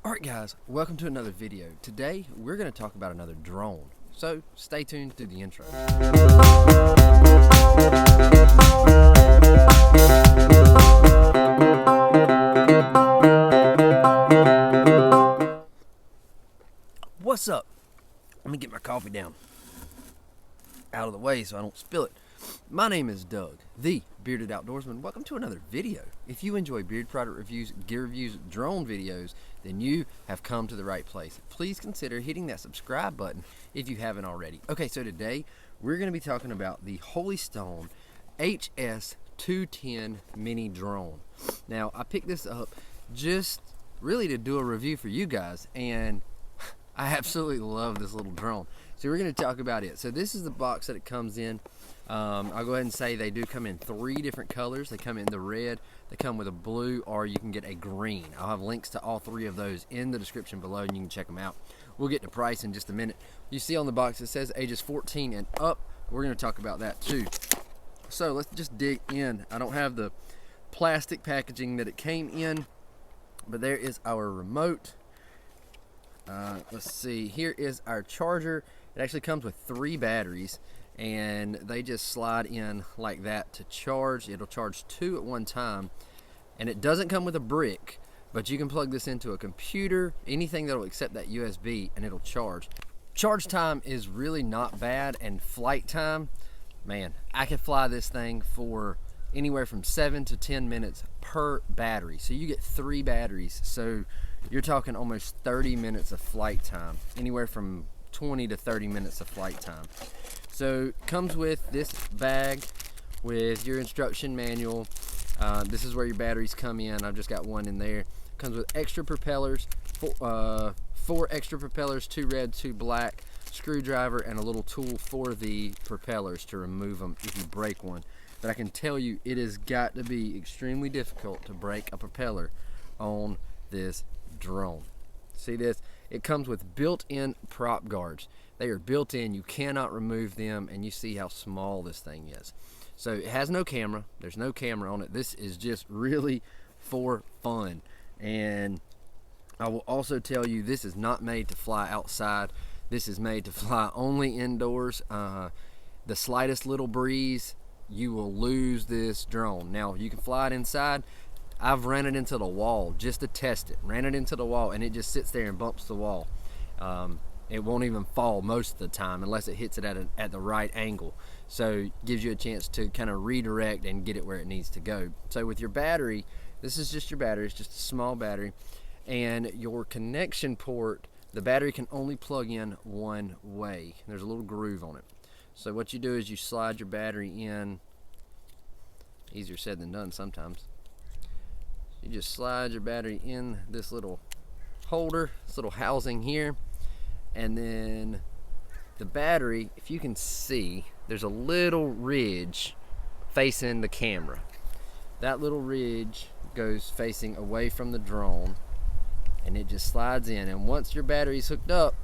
Alright guys, welcome to another video. Today we're going to talk about another drone. So stay tuned through the intro. What's up? Let me get my coffee down out of the way so I don't spill it. My name is Doug, the Bearded Outdoorsman. Welcome to another video. If you enjoy beard product reviews, gear reviews, drone videos, then you have come to the right place. Please consider hitting that subscribe button if you haven't already. Okay, so today we're going to be talking about the Holy Stone HS210 mini drone. Now, I picked this up just really to do a review for you guys, and I absolutely love this little drone. So we're going to talk about it. So this is the box that it comes in. I'll go ahead and say they do come in 3 different colors. They come in the red, they come with a blue, or you can get a green. I'll have links to all 3 of those in the description below, and you can check them out. We'll get to price in just a minute. You see on the box it says ages 14 and up. We're going to talk about that too. So let's just dig in. I don't have the plastic packaging that it came in, but there is our remote. Let's see, here is our charger. It actually comes with 3 batteries, and they just slide in like that to charge. It'll charge 2 at one time, and it doesn't come with a brick, but you can plug this into a computer, anything that will accept that USB, and it'll charge. Charge time is really not bad, and flight time, man, I could fly this thing for anywhere from 7 to 10 minutes per battery. So you get 3 batteries, so you're talking almost 30 minutes of flight time, anywhere from 20 to 30 minutes of flight time. So it comes with this bag with your instruction manual. This is where your batteries come in. I've just got one in there. Comes with extra propellers, 4 extra propellers, 2 red, 2 black, screwdriver, and a little tool for the propellers to remove them if you break one. But I can tell you it has got to be extremely difficult to break a propeller on this drone. See this? It comes with built-in prop guards. They are built in, you cannot remove them, and you see how small this thing is. So it has no camera. There's no camera on it. This is just really for fun. And I will also tell you, this is not made to fly outside. This is made to fly only indoors. The slightest little breeze, you will lose this drone. Now, you can fly it inside. I've ran it into the wall just to test it. Ran it into the wall, and it just sits there and bumps the wall. It won't even fall most of the time unless it hits it at the right angle. So it gives you a chance to kind of redirect and get it where it needs to go. So with your battery, this is just your battery. It's just a small battery. And your connection port, the battery can only plug in one way. There's a little groove on it. So what you do is you slide your battery in. Easier said than done sometimes. You just slide your battery in this little holder, this little housing here, and then the battery, if you can see, there's a little ridge facing the camera. That little ridge goes facing away from the drone, and it just slides in, and once your battery's hooked up,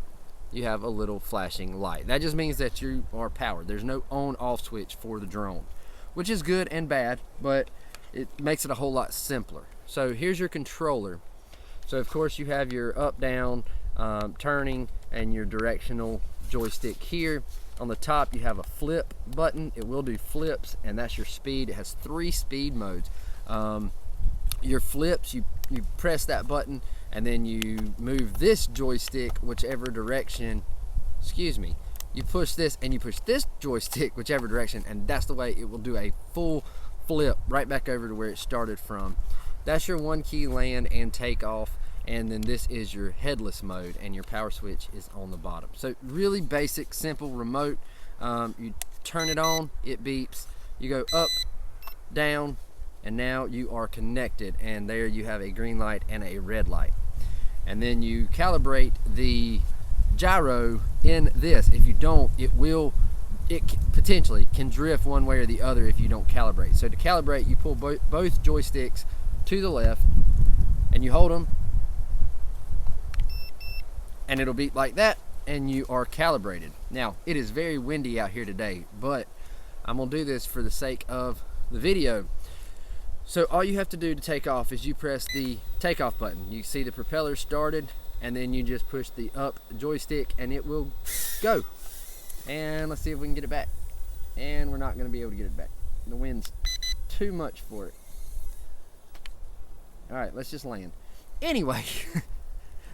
you have a little flashing light. That just means that you are powered. There's no on-off switch for the drone, which is good and bad, but it makes it a whole lot simpler. So here's your controller. So of course you have your up, down, turning, and your directional joystick here. On the top you have a flip button. It will do flips, and that's your speed. It has 3 speed modes. Your flips, you press that button, and then you move this joystick whichever direction, you push this and you push this joystick whichever direction, and that's the way it will do a full flip right back over to where it started from. That's your 1-key land and takeoff, and then this is your headless mode, and your power switch is on the bottom. So really basic, simple remote. You turn it on, it beeps, you go up, down, and now you are connected, and there you have a green light and a red light. And then you calibrate the gyro in this. If you don't, it potentially can drift one way or the other if you don't calibrate. So to calibrate, you pull both joysticks to the left, and you hold them, and it'll beep like that, and you are calibrated. Now, it is very windy out here today, but I'm gonna do this for the sake of the video. So all you have to do to take off is you press the takeoff button. You see the propeller started, and then you just push the up joystick and it will go. And let's see if we can get it back. And we're not going to be able to get it back. The wind's too much for it. All right, let's just land. Anyway,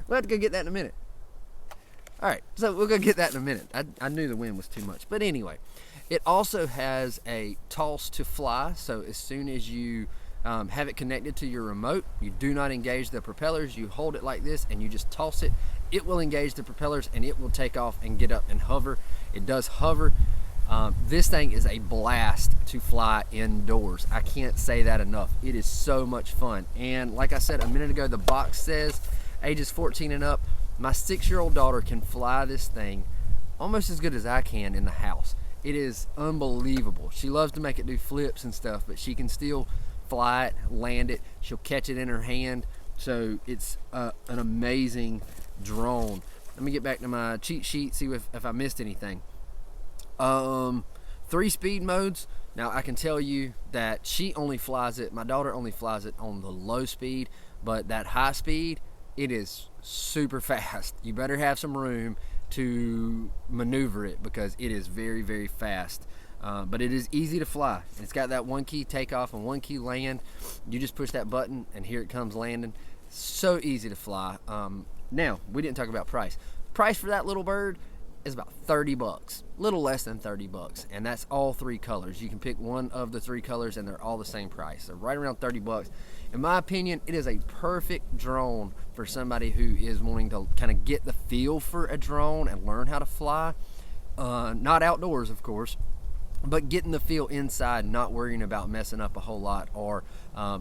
we'll have to go get that in a minute. All right, so we'll go get that in a minute. I knew the wind was too much. But anyway, it also has a toss to fly. So as soon as you have it connected to your remote, you do not engage the propellers. You hold it like this and you just toss it. It will engage the propellers and it will take off and get up and hover. It does hover. This thing is a blast to fly indoors. I can't say that enough. It is so much fun. And like I said a minute ago, the box says ages 14 and up. My 6-year-old daughter can fly this thing almost as good as I can in the house. It is unbelievable. She loves to make it do flips and stuff, but she can still fly it, land it. She'll catch it in her hand. So it's an amazing drone. Let me get back to my cheat sheet, see if I missed anything. 3 speed modes. Now I can tell you that she only flies it, my daughter only flies it on the low speed, but that high speed, it is super fast. You better have some room to maneuver it because it is very, very fast. But it is easy to fly. It's got that 1 key takeoff and 1 key land. You just push that button and here it comes landing. So easy to fly. Now, we didn't talk about price. Price for that little bird is about 30 bucks, little less than 30 bucks, and that's all 3 colors. You can pick one of the 3 colors and they're all the same price. So right around 30 bucks. In my opinion, it is a perfect drone for somebody who is wanting to kind of get the feel for a drone and learn how to fly. Not outdoors, of course, but getting the feel inside, not worrying about messing up a whole lot or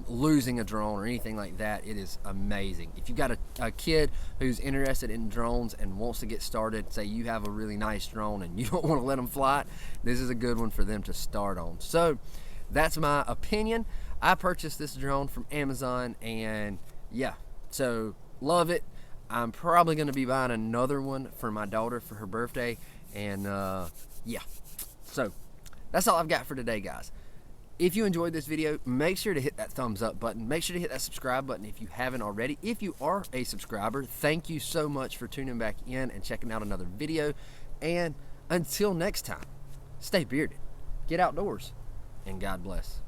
losing a drone or anything like that. It is amazing. If you've got a kid who's interested in drones and wants to get started, say you have a really nice drone and you don't want to let them fly it, this is a good one for them to start on. So that's my opinion. I purchased this drone from Amazon and yeah, so love it. I'm probably going to be buying another one for my daughter for her birthday, and yeah, so that's all I've got for today, guys. If you enjoyed this video, make sure to hit that thumbs up button. Make sure to hit that subscribe button if you haven't already. If you are a subscriber, thank you so much for tuning back in and checking out another video. And until next time, stay bearded, get outdoors, and God bless.